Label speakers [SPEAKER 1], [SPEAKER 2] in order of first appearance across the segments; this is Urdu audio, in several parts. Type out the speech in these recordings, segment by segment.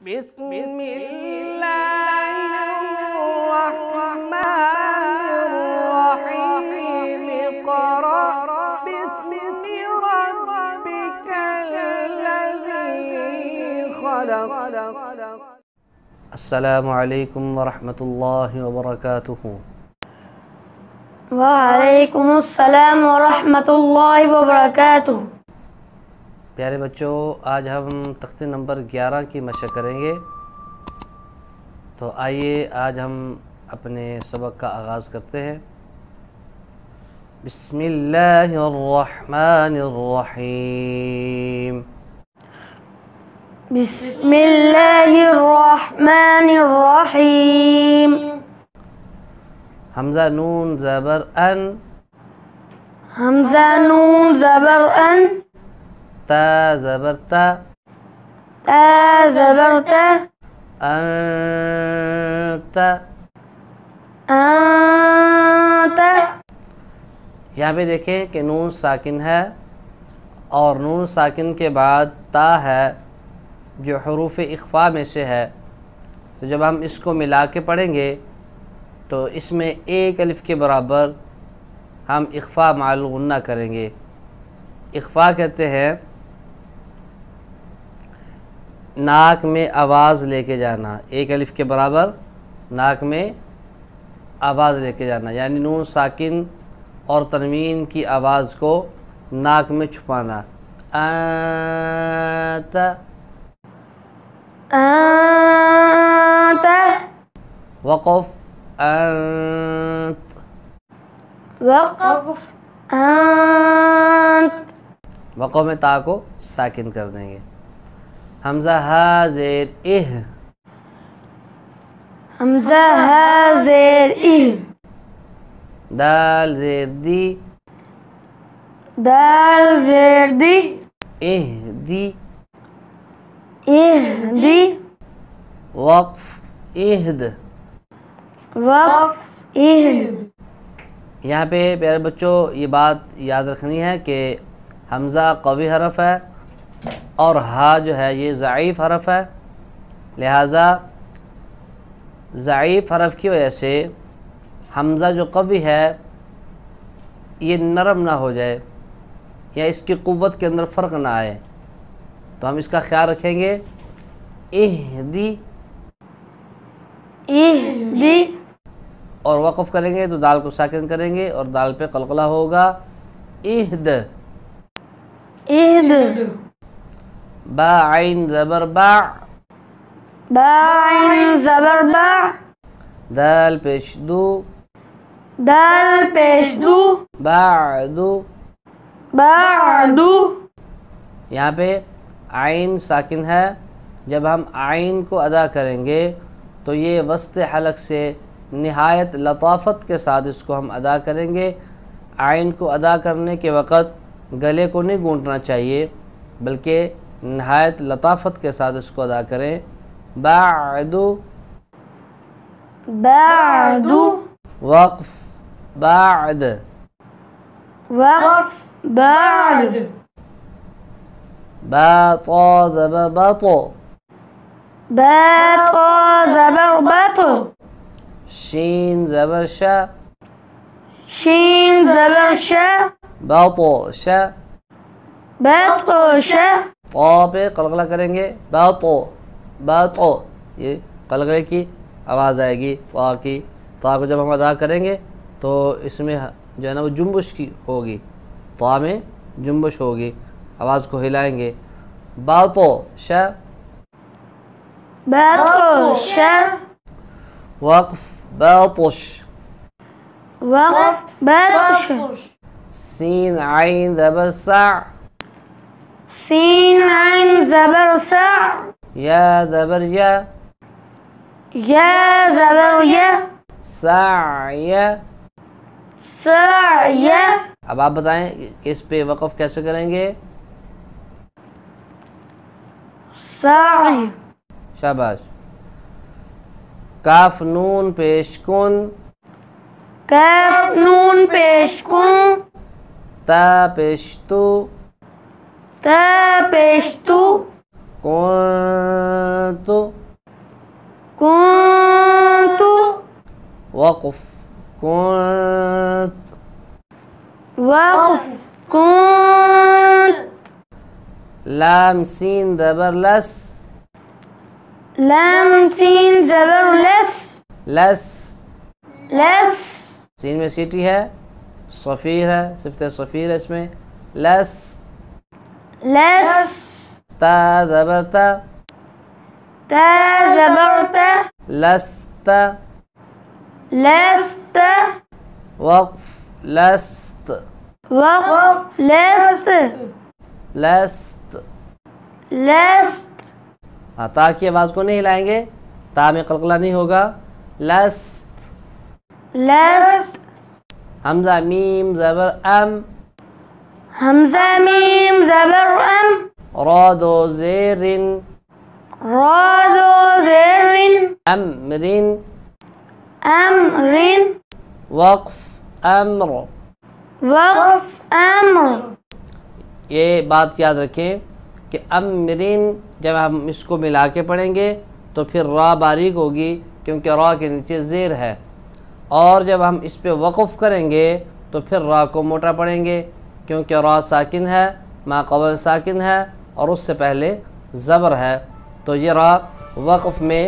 [SPEAKER 1] بسم الله الرحمن الرحيم اقرأ باسم ربك الذي خلق. السلام علیکم ورحمۃ اللہ وبرکاتہ.
[SPEAKER 2] وعلیکم السلام ورحمۃ اللہ وبرکاتہ.
[SPEAKER 1] پیارے بچوں، آج ہم تختے نمبر 11 کی مشق کریں گے. تو آئیے آج ہم اپنے سبق کا آغاز کرتے ہیں. بسم اللہ الرحمن الرحیم.
[SPEAKER 2] بسم اللہ الرحمن الرحیم.
[SPEAKER 1] حمزہ نون زبر ان،
[SPEAKER 2] حمزہ نون زبر ان،
[SPEAKER 1] تا زبر تا،
[SPEAKER 2] تا زبر تا،
[SPEAKER 1] انت.
[SPEAKER 2] انت.
[SPEAKER 1] یہاں پہ دیکھیں کہ نون ساکن ہے اور نون ساکن کے بعد تا ہے جو حروف اخفاء میں سے ہے. تو جب ہم اس کو ملا کے پڑھیں گے تو اس میں ایک الف کے برابر ہم اخفاء مع الغنہ کریں گے. اخفاء کہتے ہیں ناک میں آواز لے کے جانا. ایک الف کے برابر ناک میں آواز لے کے جانا، یعنی نون ساکن اور تنوین کی آواز کو ناک میں چھپانا. انت،
[SPEAKER 2] انت.
[SPEAKER 1] وقف انت،
[SPEAKER 2] وقف انت.
[SPEAKER 1] وقف میں تا کو ساکن کر دیں گے. حمزہ ہا زیر اہ،
[SPEAKER 2] حمزہ ہا زیر اہ،
[SPEAKER 1] دال زیر دی،
[SPEAKER 2] دال زیر دی،
[SPEAKER 1] اہ دی.
[SPEAKER 2] اہدی.
[SPEAKER 1] وقف اہد.
[SPEAKER 2] وقف اہد.
[SPEAKER 1] یہاں پہ پیارے بچوں یہ بات یاد رکھنی ہے کہ حمزہ قوی حرف ہے اور ہا جو ہے یہ ضعیف حرف ہے. لہٰذا ضعیف حرف کی وجہ سے حمزہ جو قوی ہے یہ نرم نہ ہو جائے یا اس کی قوت کے اندر فرق نہ آئے، تو ہم اس کا خیال رکھیں گے. اہدی،
[SPEAKER 2] اہدی.
[SPEAKER 1] اور وقف کریں گے تو دال کو ساکن کریں گے اور دال پہ قلقلہ ہوگا. اہد.
[SPEAKER 2] اہد.
[SPEAKER 1] با عین زبر با،
[SPEAKER 2] با عین زبر با،
[SPEAKER 1] دال پیش دو،
[SPEAKER 2] دال پیش دو،
[SPEAKER 1] بعدو.
[SPEAKER 2] بعدو.
[SPEAKER 1] یہاں پہ عین ساکن ہے. جب ہم عین کو ادا کریں گے تو یہ وسط حلق سے نہایت لطافت کے ساتھ اس کو ہم ادا کریں گے. عین کو ادا کرنے کے وقت گلے کو نہیں گونٹنا چاہیے بلکہ نہایت لطافت کے ساتھ اس کو ادا کریں. بعدو،
[SPEAKER 2] بعدو.
[SPEAKER 1] وقف بعد،
[SPEAKER 2] وقف بعد.
[SPEAKER 1] با طا زبر بطو،
[SPEAKER 2] با طا زبر بطو،
[SPEAKER 1] شین زبر شا،
[SPEAKER 2] شین زبر شا،
[SPEAKER 1] بطو شا.
[SPEAKER 2] بطو شا.
[SPEAKER 1] طا پہ قلقلہ کریں گے. بطو، بطو، یہ قلقلے کی آواز آئے گی. طا کی، طا کو جب ہم ادا کریں گے تو اس میں جو ہے نا وہ جنبش کی ہوگی. طا میں جنبش ہوگی، آواز کو ہلائیں گے. بطو شا.
[SPEAKER 2] بطو شا.
[SPEAKER 1] وقف بطش.
[SPEAKER 2] وقف بطش.
[SPEAKER 1] سین عین زبر سع،
[SPEAKER 2] سین عین زبر سع،
[SPEAKER 1] یا زبر یا،
[SPEAKER 2] یا زبر یا،
[SPEAKER 1] سعی.
[SPEAKER 2] سعی.
[SPEAKER 1] اب آپ بتائیں کہ اس پہ وقف کیسے کریں گے؟
[SPEAKER 2] سعی.
[SPEAKER 1] شاباش. کاف نون پیش کن،
[SPEAKER 2] کاف نون پیش کن،
[SPEAKER 1] تا پیش تو،
[SPEAKER 2] تا پیش تو،
[SPEAKER 1] کنتو. لام سین زبر لس،
[SPEAKER 2] لام سین زبر لس،
[SPEAKER 1] لس،
[SPEAKER 2] لس،
[SPEAKER 1] سین میں سیٹی ہے، صفیر ہے، صفت صفیر ہے اس میں، لس،
[SPEAKER 2] لس،
[SPEAKER 1] تا زبر تا،
[SPEAKER 2] تا زبر تا،
[SPEAKER 1] لست،
[SPEAKER 2] لست،
[SPEAKER 1] وقف لست،
[SPEAKER 2] وقف لست،
[SPEAKER 1] لست،
[SPEAKER 2] لست،
[SPEAKER 1] ہاں تا کی آواز کو نہیں ہلائیں گے، تا میں قلقلہ نہیں ہوگا، لست،
[SPEAKER 2] لست،
[SPEAKER 1] حمزہ میم زبر ام،
[SPEAKER 2] حمزہ میم زبر ام،
[SPEAKER 1] را دو زیر،
[SPEAKER 2] را دو زیر،
[SPEAKER 1] امر،
[SPEAKER 2] امر،
[SPEAKER 1] وقف امر.
[SPEAKER 2] وقف امر.
[SPEAKER 1] یہ بات یاد رکھیں کہ امرین جب ہم اس کو ملا کے پڑھیں گے تو پھر را باریک ہوگی کیونکہ را کے نیچے زیر ہے، اور جب ہم اس پہ وقف کریں گے تو پھر را کو موٹا پڑھیں گے کیونکہ را ساکن ہے، ما قبل ساکن ہے اور اس سے پہلے زبر ہے، تو یہ را وقف میں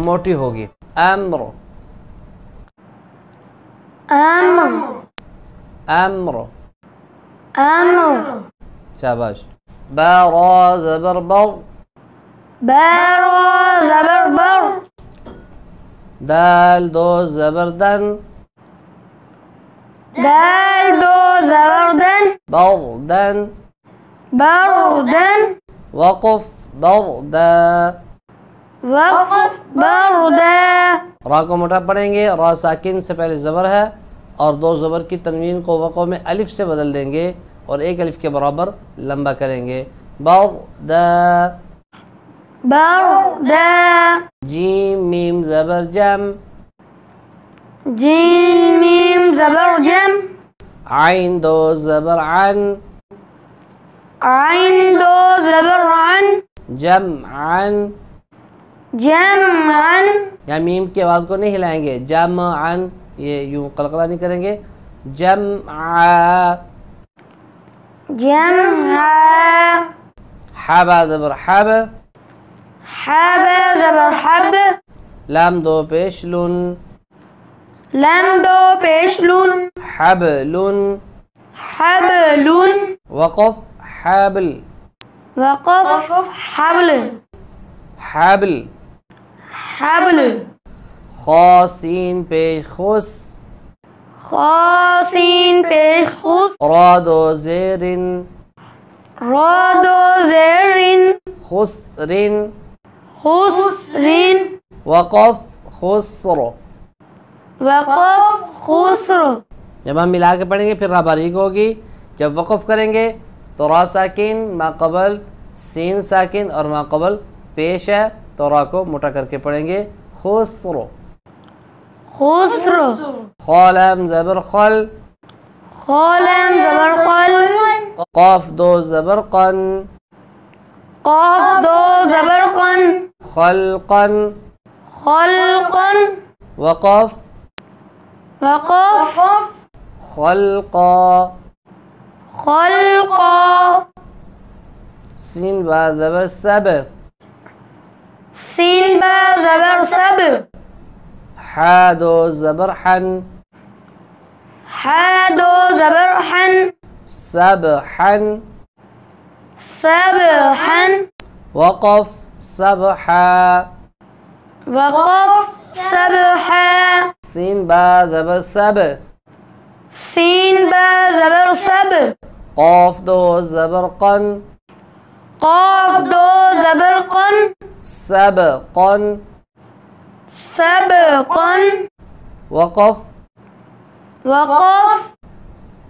[SPEAKER 1] موٹی ہوگی. امر،
[SPEAKER 2] امر،
[SPEAKER 1] امر،
[SPEAKER 2] امر.
[SPEAKER 1] شاباش. با را زبر بر،
[SPEAKER 2] با را زبر بر،
[SPEAKER 1] دال دو زبر دن،
[SPEAKER 2] دال دو زبر دن،
[SPEAKER 1] بردن،
[SPEAKER 2] بردن،
[SPEAKER 1] وقف بردا.
[SPEAKER 2] وقف بردا.
[SPEAKER 1] را کو موٹا پڑھیں گے، را ساکن سے پہلے زبر ہے اور دو زبر کی تنوین کو وقف میں الف سے بدل دیں گے اور ایک الف کے برابر لمبا کریں گے. بردا.
[SPEAKER 2] بردا.
[SPEAKER 1] جیم میم زبر جم،
[SPEAKER 2] جیم میم زبر جم،
[SPEAKER 1] عین دو زبر عن،
[SPEAKER 2] عین دو زبر عن،
[SPEAKER 1] جمعن.
[SPEAKER 2] جمعن.
[SPEAKER 1] یا میم کی آواز کو نہیں ہلائیں گے، جمعن یہ یوں قلقلہ نہیں کریں گے. جمع،
[SPEAKER 2] جمع.
[SPEAKER 1] حبا زبر حب،
[SPEAKER 2] حب زبر حب،
[SPEAKER 1] لام دو پیش لن،
[SPEAKER 2] لم دو پیش لون،
[SPEAKER 1] حبلن،
[SPEAKER 2] حبلون،
[SPEAKER 1] وقف حبل،
[SPEAKER 2] وقف حبل،
[SPEAKER 1] حبل.
[SPEAKER 2] حبل.
[SPEAKER 1] خاسین پیش خس،
[SPEAKER 2] خاسین پیش خس،
[SPEAKER 1] را دو زیرن،
[SPEAKER 2] را دو زیرین،
[SPEAKER 1] خسرن،
[SPEAKER 2] خسرین،
[SPEAKER 1] وقف خسر.
[SPEAKER 2] وقف خسر.
[SPEAKER 1] جب ہم ملا کے پڑھیں گے پھر را باریک ہوگی. جب وقف کریں گے تو را ساکن، ما قبل سین ساکن اور ما قبل پیش ہے تو را کو موٹا کر کے پڑھیں گے. خسر.
[SPEAKER 2] خسر.
[SPEAKER 1] خالم زبر خل،
[SPEAKER 2] خالم زبر خل،
[SPEAKER 1] قاف دو زبر قن،
[SPEAKER 2] قاف دو زبر قن،
[SPEAKER 1] خلقن،
[SPEAKER 2] خلقن،
[SPEAKER 1] وقف
[SPEAKER 2] وقف
[SPEAKER 1] خلقا.
[SPEAKER 2] خلقا.
[SPEAKER 1] سین با زبر سب،
[SPEAKER 2] سین با زبر سب،
[SPEAKER 1] حا دو زبر حن،
[SPEAKER 2] حا دو زبر حن،
[SPEAKER 1] سبحن،
[SPEAKER 2] سبحن،
[SPEAKER 1] وقف سبحا.
[SPEAKER 2] وقف سبحا.
[SPEAKER 1] سین با زبر سب،
[SPEAKER 2] سین با زبر سب،
[SPEAKER 1] قاف دو زبر قن،
[SPEAKER 2] قاف دو زبر قن،
[SPEAKER 1] سبقن،
[SPEAKER 2] سبقن،
[SPEAKER 1] وقف
[SPEAKER 2] وقف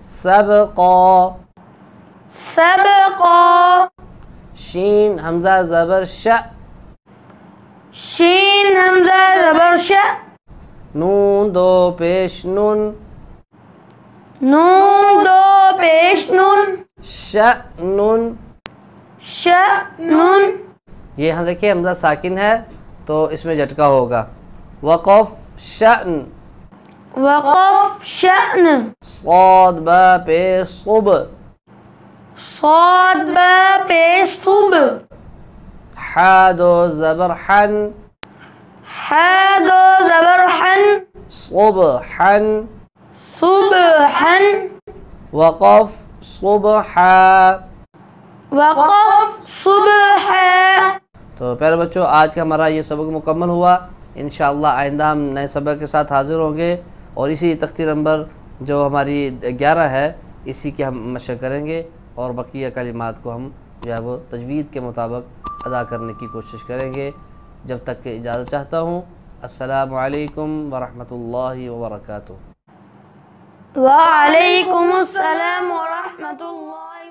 [SPEAKER 1] سبقا.
[SPEAKER 2] سبقا.
[SPEAKER 1] شین حمزہ زبر ش،
[SPEAKER 2] شین حمزہ زبر ش،
[SPEAKER 1] نون دو پیش نون،
[SPEAKER 2] نون دو پیش نون،
[SPEAKER 1] شأنن.
[SPEAKER 2] شأنن.
[SPEAKER 1] یہ یہاں دیکھیں حمزہ ساکن ہے تو اس میں جھٹکا ہوگا. وقف شأن،
[SPEAKER 2] وقف شأن،
[SPEAKER 1] صاد با پیش صب،
[SPEAKER 2] صاد با پیش صوب
[SPEAKER 1] حا دو زبر حن
[SPEAKER 2] حا دو زبر حن
[SPEAKER 1] صبحا
[SPEAKER 2] صبحا
[SPEAKER 1] وقف صبحا
[SPEAKER 2] وقف صبحا۔
[SPEAKER 1] تو پیارے بچوں، آج کا ہمارا یہ سبق مکمل ہوا۔ انشاءاللہ آئندہ ہم نئے سبق کے ساتھ حاضر ہوں گے اور اسی تختی نمبر جو ہماری 11 ہے اسی کی ہم مشق کریں گے اور بقیہ کلمات کو ہم جو ہے وہ تجوید کے مطابق ادا کرنے کی کوشش کریں گے۔ جب تک کہ اجازت چاہتا ہوں، السلام علیکم ورحمۃ اللہ وبرکاتہ۔
[SPEAKER 2] وعلیکم السلام ورحمۃ اللہ